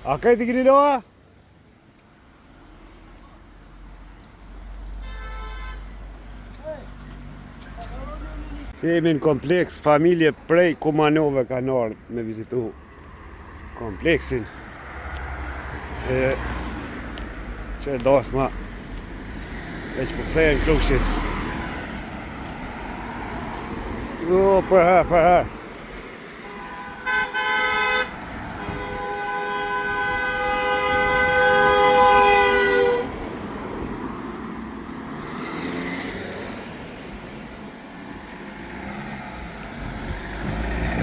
A ka ti keni loa? Jemi në kompleks, familje prej Kumanove kanë ardhur me vizitu kompleksin. Që dasma veç për kthejnë klushit. Jo, për her.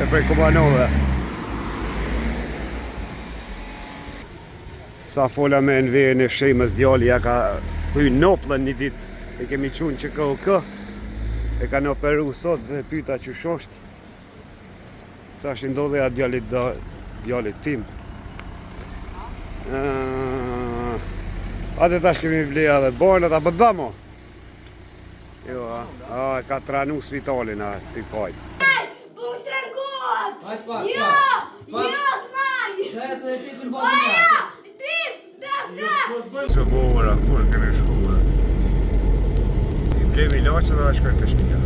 E prej Kumanove. Sa fola me në vejën e fshemës djali ja ka thy noplën një dit. E kemi qunë që KOK. E kanë operu sot dhe pyta që shosht. Sa është ndodhe a djalit tim. Ate tash kemi bleja dhe bojnë ata bëdamo. Jo, e ka tranu spitalin a ty pajt. Po më shtrengojt! Hajt pak, Jo! pak. Jo, s'maj! Dhe se e qisim po Oja! Tim! Dëp! Që bora, kur kemi shkuar. I blemi laqë dhe shkojnë të shpia.